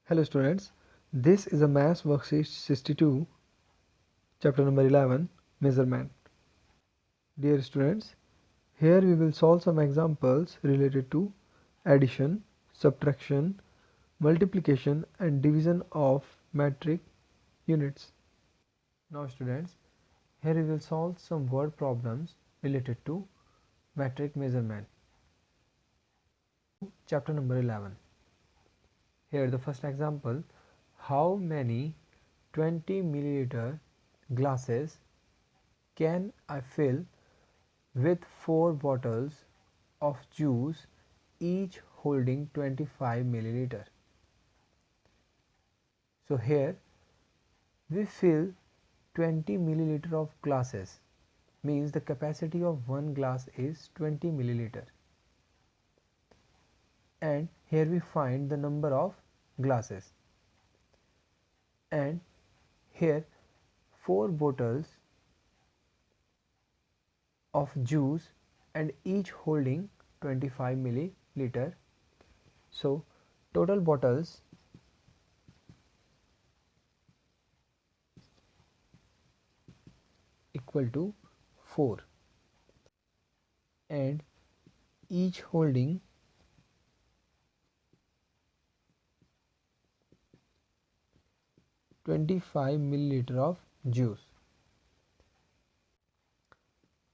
Hello students, this is a Maths Worksheet 62, chapter number 11, Measurement. Dear students, here we will solve some examples related to addition, subtraction, multiplication and division of metric units. Now students, here we will solve some word problems related to metric measurement. Chapter number 11. Here the first example, how many 20 milliliter glasses can I fill with 4 bottles of juice, each holding 25 milliliter? So here we fill 20 milliliter of glasses, means the capacity of one glass is 20 milliliter, and here we find the number of glasses, and here 4 bottles of juice and each holding 25 milliliter. So total bottles equal to 4 and each holding 25 milliliter of juice.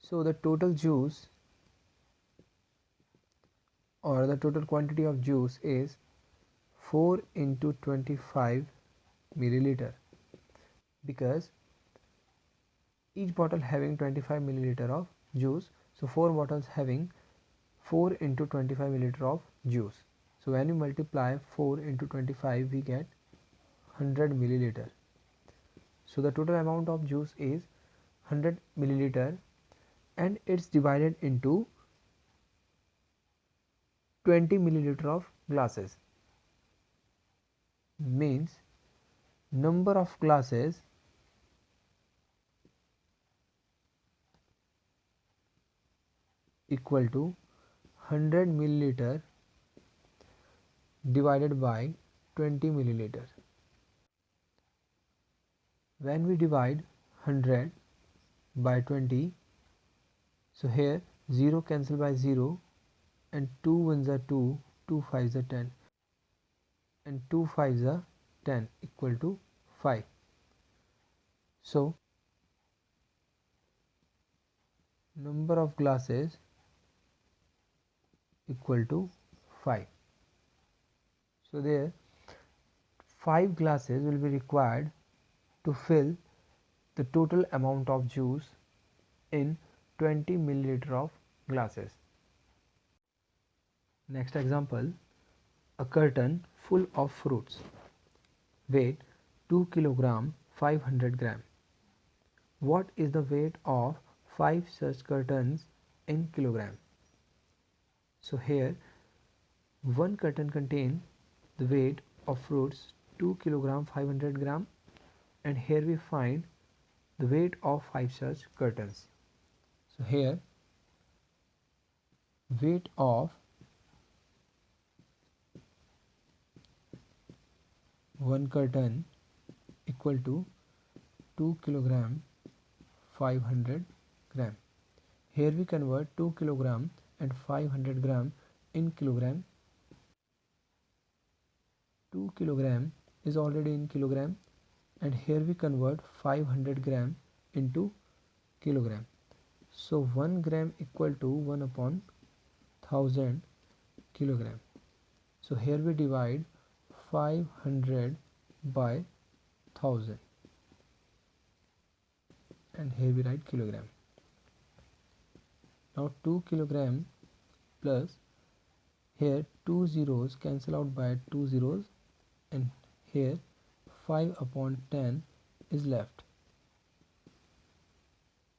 So the total juice or the total quantity of juice is 4 into 25 milliliter, because each bottle having 25 milliliter of juice, so 4 bottles having 4 into 25 milliliter of juice. So when you multiply 4 into 25 we get 100 milliliter. So the total amount of juice is 100 milliliter and it's divided into 20 milliliter of glasses, means number of glasses equal to 100 milliliter divided by 20 milliliter. When we divide 100 by 20, so here 0 cancel by 0 and 2 ones are 2, 2 fives are 10 and 2 fives are 10 equal to 5. So number of glasses equal to 5. So there 5 glasses will be required to fill the total amount of juice in 20 milliliter of glasses. Next example, a carton full of fruits, weight 2 kilogram 500 gram. What is the weight of 5 such cartons in kilogram? So here one carton contains the weight of fruits 2 kilogram 500 gram, and here we find the weight of 5 such cartons. So here weight of one carton equal to 2 kilogram 500 gram. Here we convert 2 kilogram and 500 gram in kilogram. 2 kilogram is already in kilogram, and here we convert 500 gram into kilogram. So 1 gram equal to 1 upon 1000 kilogram. So here we divide 500 by 1000 and here we write kilogram. Now 2 kilogram plus, here 2 zeros cancel out by 2 zeros, and here 5 upon 10 is left,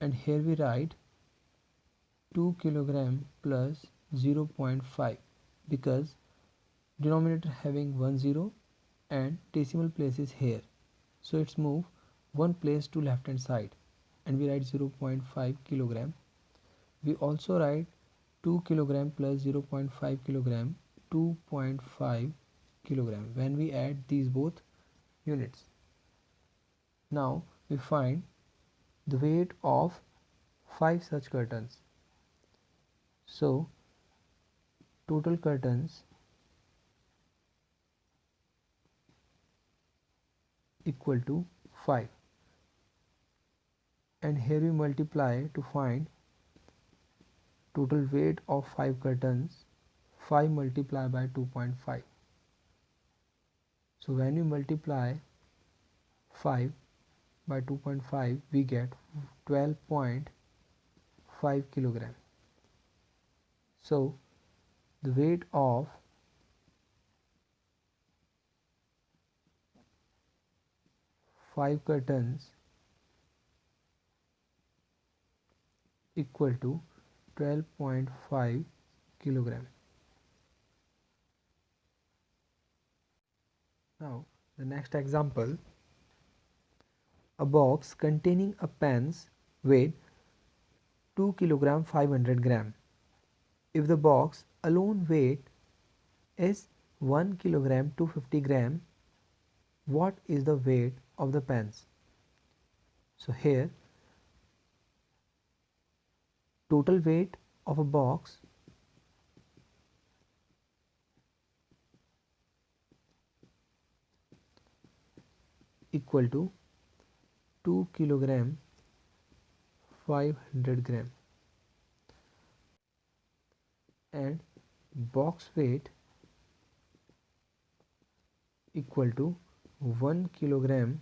and here we write 2 kilogram plus 0.5, because denominator having 1 0 and decimal place is here, so it's move one place to left hand side and we write 0.5 kilogram. We also write 2 kilogram plus 0.5 kilogram, 2.5 kilogram when we add these both units. Now we find the weight of 5 such curtains. So total curtains equal to 5, and here we multiply to find total weight of 5 curtains. 5 multiplied by 2.5. So when we multiply 5 by 2.5 we get 12.5 kilogram. So the weight of five curtains equal to 12.5 kilogram. Now the next example, a box containing a pens weighed 2 kilogram 500 gram. If the box alone weight is 1 kilogram 250 gram, what is the weight of the pens? So here total weight of a box equal to 2 kilogram 500 gram, and box weight equal to 1 kilogram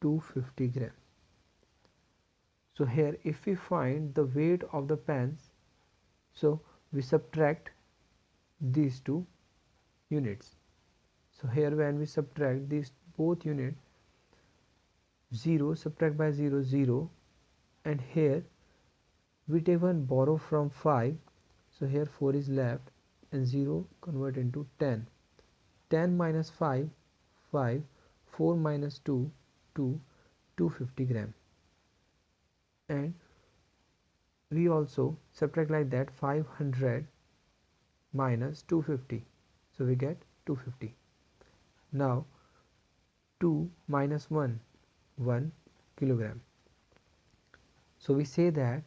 250 gram. So here if we find the weight of the pens, so we subtract these two units. So here when we subtract these both units, 0 subtract by 0 0, and here we take one borrow from 5, so here 4 is left and 0 convert into 10. 10 minus 5 5, 4 minus 2 2, 250 gram, and we also subtract like that 500 minus 250, so we get 250. Now 2 minus 1 1 kilogram. So we say that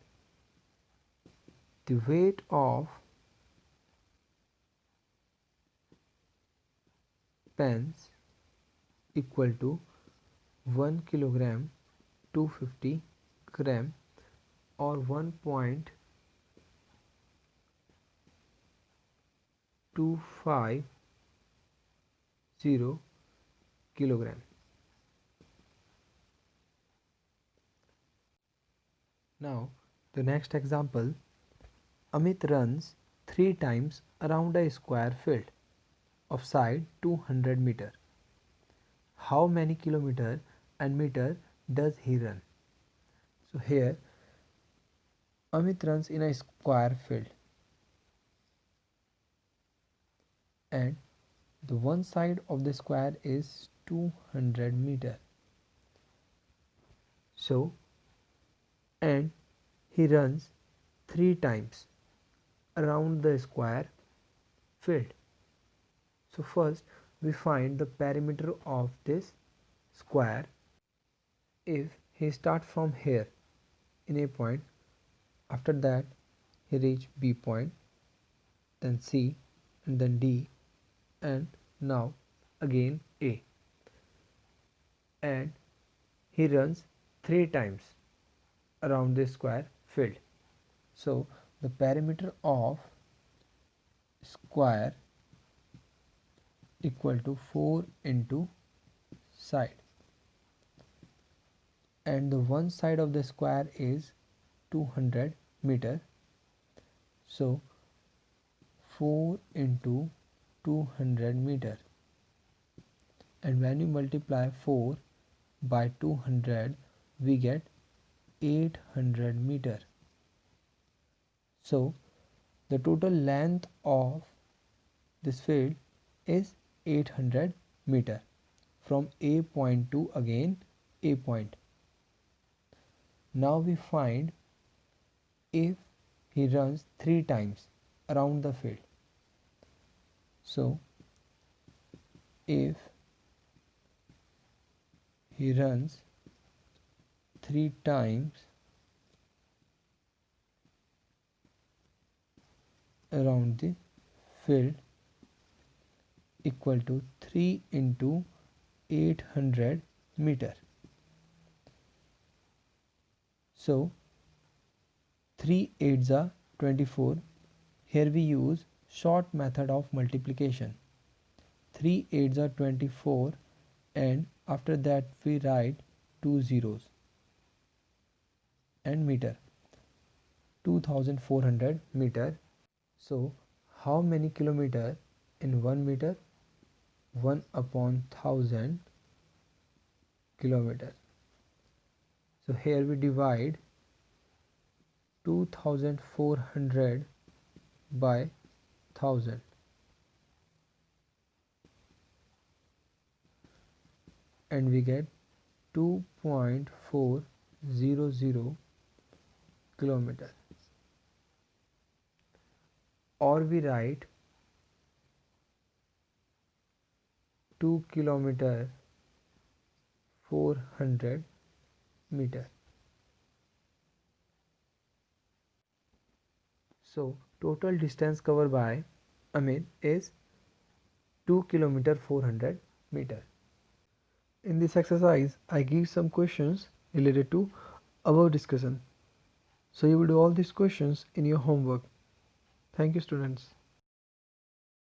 the weight of pens equal to 1 kilogram 250 gram, or 1.250 kilogram. Now the next example, Amit runs 3 times around a square field of side 200 meter. How many kilometer and meter does he run? So here Amit runs in a square field, and the one side of the square is 200 meter. So and he runs 3 times around the square field. So first we find the perimeter of this square. If he starts from here in A point, after that he reach B point, then C, and then D, and now again A, and he runs 3 times around this square field. So the perimeter of square equal to 4 into side, and the one side of the square is 200 meter. So 4 into 200 meter, and when you multiply 4 by 200 we get 800 meter. So the total length of this field is 800 meter from A point to again A point. Now we find if he runs 3 times around the field. So if he runs 3 times around the field equal to 3 into 800 meter. So 3 8s are 24. Here we use short method of multiplication. 3 8s are 24 and after that we write 2 zeros and meter 2400 meter. So how many kilometer in 1 meter? 1 upon 1000 kilometer. So here we divide 2400 by 1000 and we get 2.400 kilometer, or we write 2 kilometer 400 meter. So total distance covered by Amit is 2 kilometer 400 meter. In this exercise, I give some questions related to above discussion. So you will do all these questions in your homework. Thank you, students.